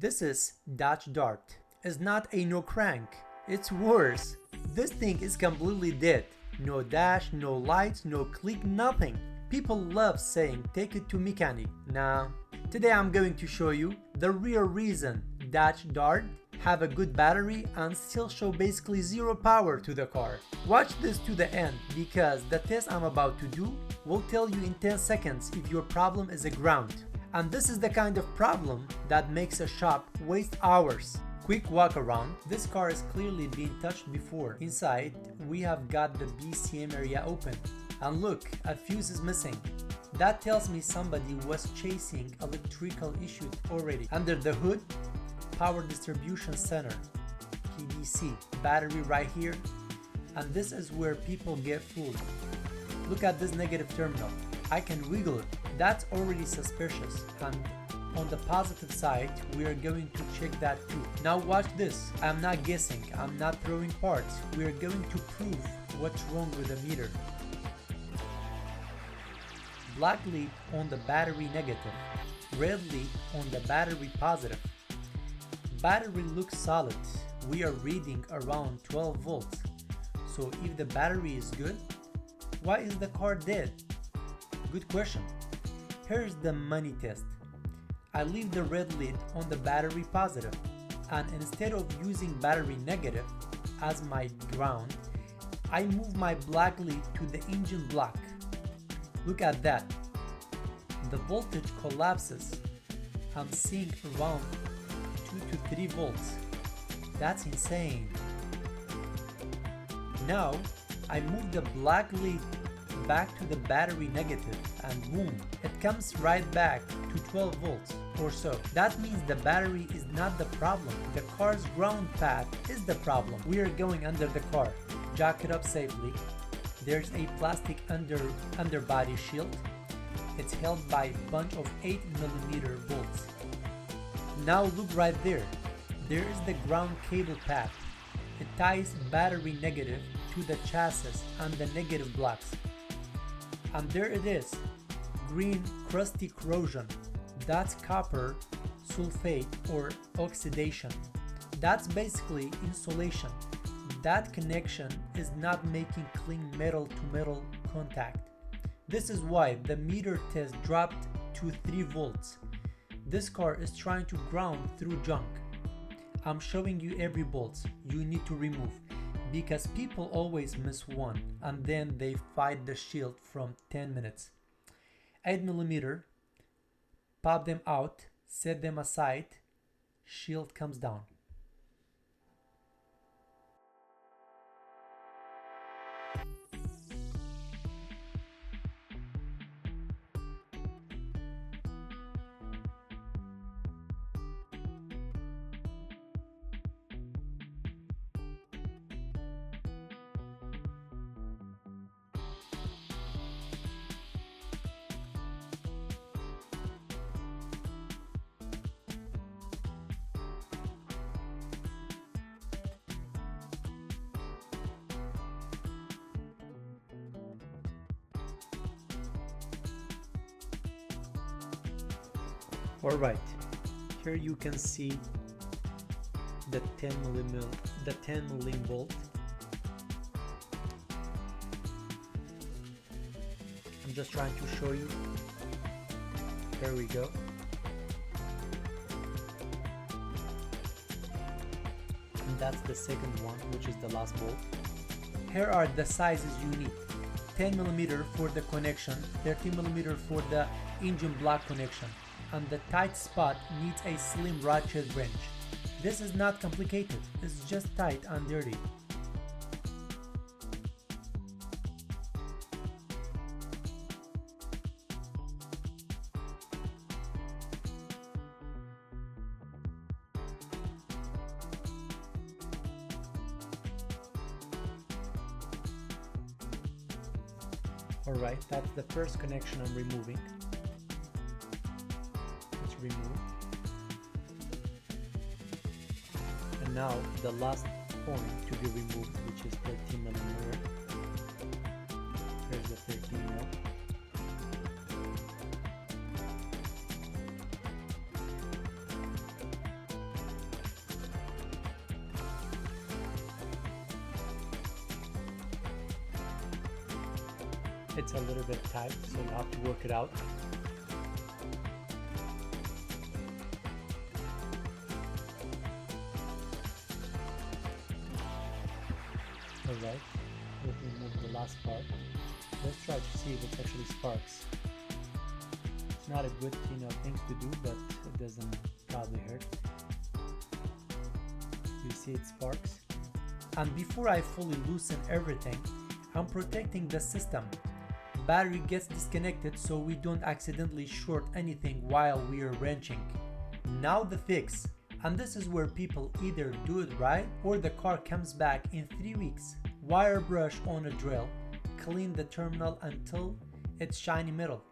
This is Dutch Dart. It's not a no crank. It's worse. This thing is completely dead. No dash, no lights, no click, nothing. People love saying take it to mechanic. Nah. Today I'm going to show you the real reason Dutch Dart have a good battery and still show basically zero power to the car. Watch this to the end because the test I'm about to do will tell you in 10 seconds if your problem is a ground. And this is the kind of problem that makes a shop waste hours. Quick walk around. This car is clearly been touched before. Inside we have got the BCM area open. And look, a fuse is missing. That tells me somebody was chasing electrical issues already. Under the hood, power distribution center, PDC, battery right here, and this is where people get fooled. Look at this negative terminal. I can wiggle it. That's already suspicious. And on the positive side, we are going to check that too. Now watch this. I'm not guessing. I'm not throwing parts. We are going to prove what's wrong with the meter. Black lead on the battery negative, red lead on the battery positive. Battery looks solid. We are reading around 12 volts. So if the battery is good, why is the car dead? Good question. Here's the money test. I leave the red lead on the battery positive, and instead of using battery negative as my ground, I move my black lead to the engine block. Look at that. The voltage collapses. I'm seeing around 2 to 3 volts. That's insane. Now I move the black lead back to the battery negative and boom, it comes right back to 12 volts or so. That means the battery is not the problem. The car's ground path is the problem. We are going under the car. Jack it up safely. There's a plastic underbody shield. It's held by a bunch of 8mm bolts. Now look right there. There is the ground cable path. It ties battery negative to the chassis and the negative blocks. And there it is, green crusty corrosion. That's copper sulfate or oxidation. That's basically insulation. That connection is not making clean metal to metal contact. This is why the meter test dropped to 3 volts. This car is trying to ground through junk. I'm showing you every bolt you need to remove because people always miss one and then they fight the shield from 10 minutes. 8mm, pop them out, set them aside, shield comes down. Alright, here you can see the 10mm bolt. I'm just trying to show you. Here we go. And that's the second one, which is the last bolt. Here are the sizes you need. 10mm for the connection, 13mm for the engine block connection. And the tight spot needs a slim ratchet wrench. This is not complicated, it's just tight and dirty. Alright, that's the first connection I'm removing. Remove. And now the last point to be removed, which is 13mm. Here's the 13mm. It's a little bit tight, so you have to work it out. Alright, let me move the last part. Let's try to see if it actually sparks. It's not a good, thing to do, but it doesn't probably hurt. You see it sparks? And before I fully loosen everything, I'm protecting the system. Battery gets disconnected so we don't accidentally short anything while we are wrenching. Now the fix. And this is where people either do it right or the car comes back in 3 weeks. Wire brush on a drill, clean the terminal until it's shiny metal.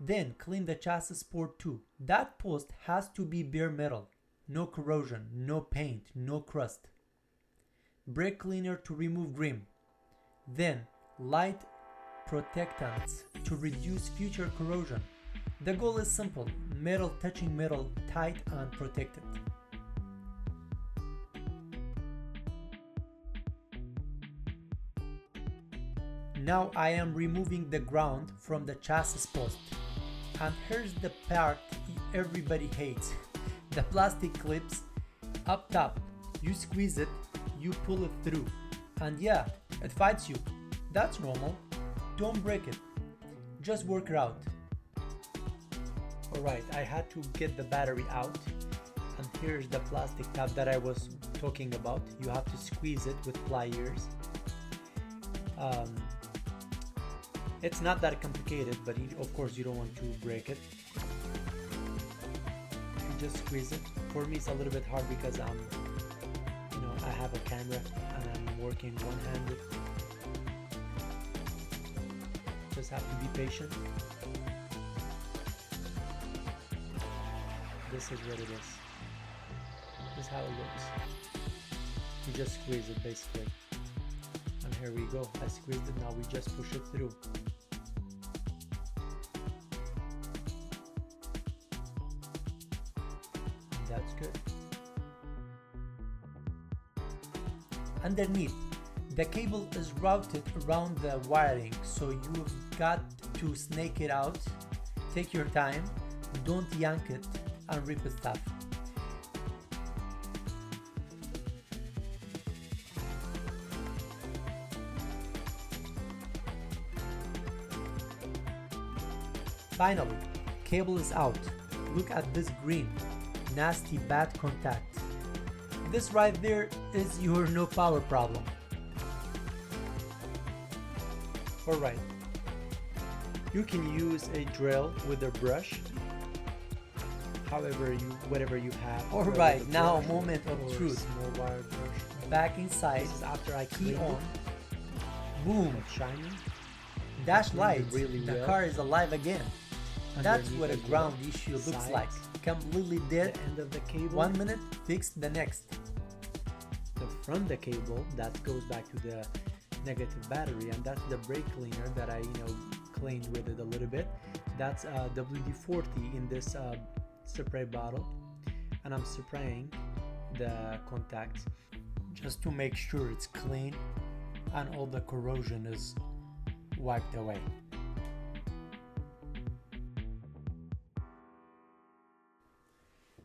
Then clean the chassis port too. That post has to be bare metal. No corrosion, no paint, no crust. Brake cleaner to remove grime. Then light protectants to reduce future corrosion. The goal is simple: metal touching metal, tight and protected. Now I am removing the ground from the chassis post. And here's the part everybody hates. The plastic clips up top. You squeeze it, you pull it through. And yeah, it fights you. That's normal. Don't break it. Just work it out. Alright, I had to get the battery out. And here's the plastic tab that I was talking about. You have to squeeze it with pliers. It's not that complicated, but of course you don't want to break it. You just squeeze it. For me it's a little bit hard because I have a camera and I'm working one-handed. Just have to be patient. This is what it is. This is how it looks. You just squeeze it basically. And here we go. I squeezed it, now we just push it through. And that's good. Underneath, the cable is routed around the wiring, so you've got to snake it out. Take your time, don't yank it and rip it stuff. Finally, cable is out. Look at this green, nasty bad contact. This right there is your no power problem. Alright, you can use a drill with a brush, whatever you have. Alright, now moment of truth. Small wire brush. Back inside, This is after I key cleaned on, it. boom, It's shiny. dash Cleaned it lights, really the well. car is alive again. That's Underneath what a as well. ground issue looks Sides. like. Completely dead, The end of the cable. 1 minute, fix the next. From the cable that goes back to the negative battery, and that's the brake cleaner that I cleaned with it a little bit. That's WD-40 in this spray bottle, and I'm spraying the contacts Just to make sure it's clean and all the corrosion is wiped away.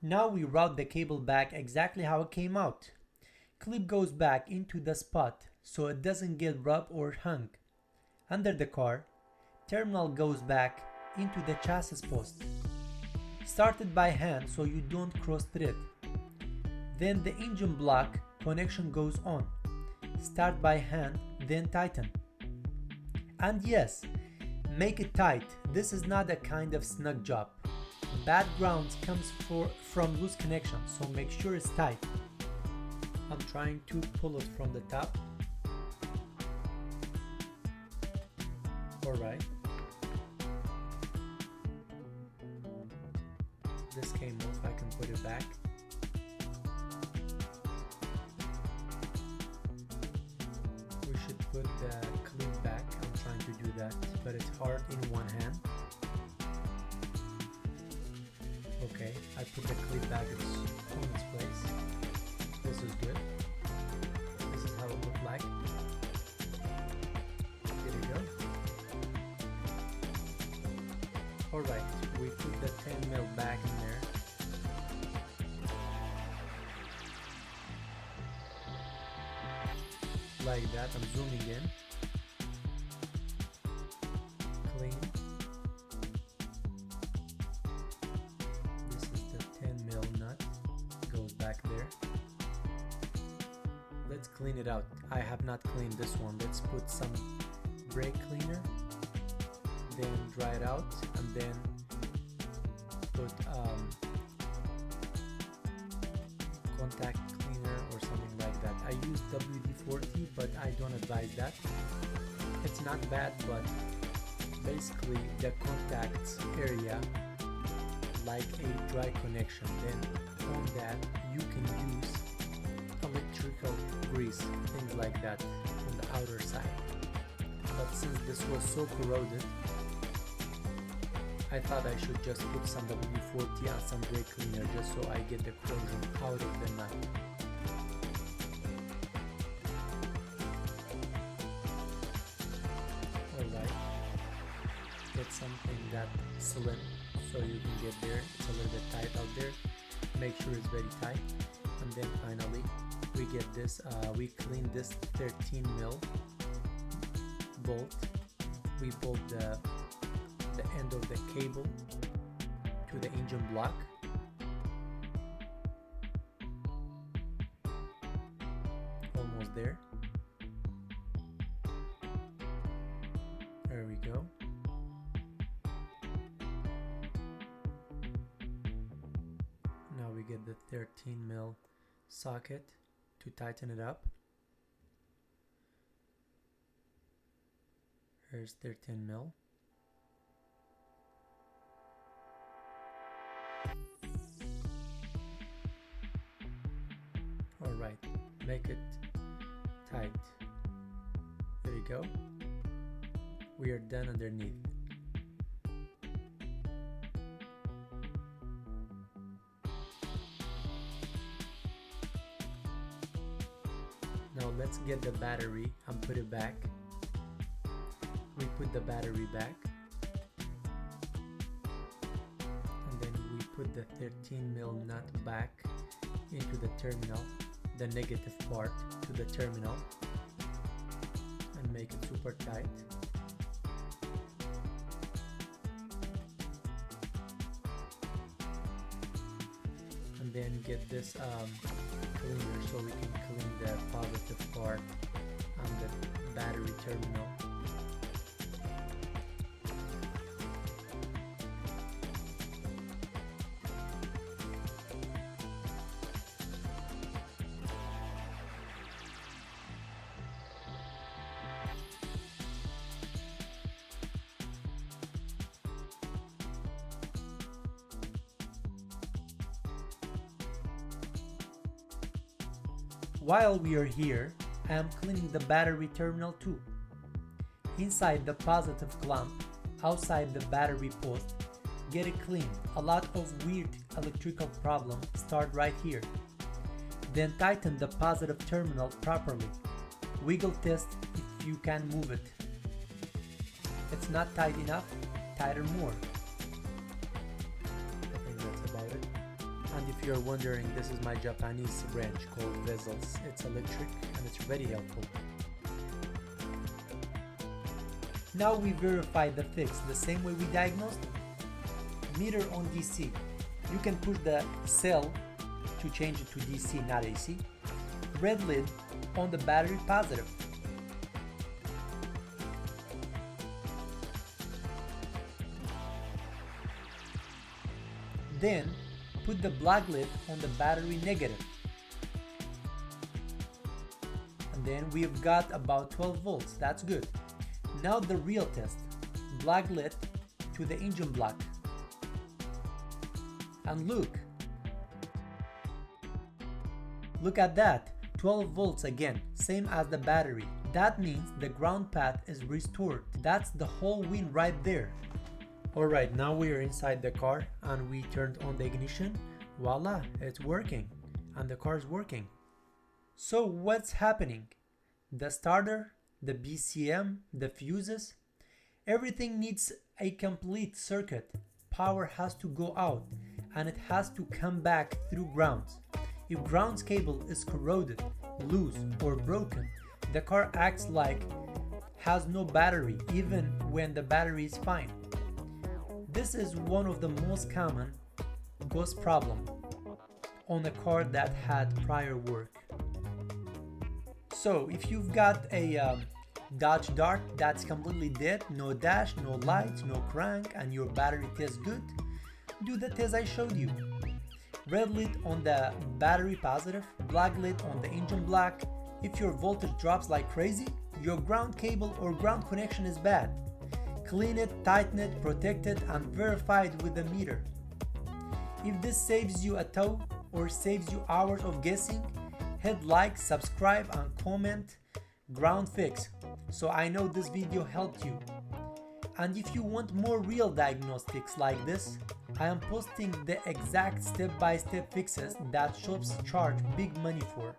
Now we route the cable back exactly how it came out. Clip goes back into the spot so it doesn't get rubbed or hung. Under the car, terminal goes back into the chassis post. Started by hand so you don't cross thread. Then the engine block connection goes on. Start by hand, then tighten. And yes, make it tight. This is not a kind of snug job. Bad ground comes from loose connection, so make sure it's tight. I'm trying to pull it from the top. Alright. This came off, I can put it back. We should put the clip back. I'm trying to do that, but it's hard in one hand. Okay, I put the clip back on its place. This is good. This is how it looked like. Here you go. Alright, we put the 10 mil back in there. Like that, I'm zooming in. Clean. This is the 10 mil nut. Goes back there. Let's clean it out. I have not cleaned this one. Let's put some brake cleaner. Then dry it out, and then put contact cleaner or something like that. I use WD-40, but I don't advise that. It's not bad, but basically the contacts area like a dry connection. Then on that you can use electrical grease, things like that on the outer side. But since this was so corroded, I thought I should just put some WD-40 and some brake cleaner just so I get the corrosion out of the nut. Alright, get something that slim so you can get there. It's a little bit tight out there. Make sure it's very tight. And then finally we get this, we clean this 13 mil bolt. We bolt the end of the cable to the engine block. Almost there. There we go. Now we get the 13 mil socket to tighten it up. Here's 13 mil. Alright, make it tight. There you go. We are done underneath. Now let's get the battery and put it back. We put the battery back. And then we put the 13 mil nut back into the terminal, the negative part to the terminal, and make it super tight. And then get this cleaner so we can clean the positive part on the battery terminal. While we are here, I am cleaning the battery terminal too. Inside the positive clamp, outside the battery post, get it clean. A lot of weird electrical problems start right here. Then tighten the positive terminal properly. Wiggle test if you can move it. It's not tight enough, tighter more. I think that's about it. And if you're wondering, this is my Japanese wrench called Vessels. It's electric and it's very helpful. Now we verify the fix the same way we diagnosed. Meter on DC. You can push the cell to change it to DC, not AC. Red lid on the battery positive. Then put the black lid on the battery negative. And then we've got about 12 volts, that's good. Now the real test, black lid to the engine block. And look at that, 12 volts again, same as the battery. That means the ground path is restored. That's the whole win right there. Alright, now we are inside the car and we turned on the ignition. Voila, it's working and the car is working. So what's happening? The starter, the BCM, the fuses, Everything needs a complete circuit. Power has to go out and it has to come back through grounds. If grounds cable is corroded, loose, or broken, the car acts like has no battery even when the battery is fine. This is one of the most common ghost problem on a car that had prior work. So if you've got a Dodge Dart that's completely dead, no dash, no lights, no crank, and your battery tests good, do the test I showed you. Red lit on the battery positive, black lit on the engine black. If your voltage drops like crazy, your ground cable or ground connection is bad. Clean it, tighten it, protect it, and verify it with the meter. If this saves you a tow or saves you hours of guessing, hit like, subscribe, and comment ground fix so I know this video helped you. And if you want more real diagnostics like this, I am posting the exact step-by-step fixes that shops charge big money for.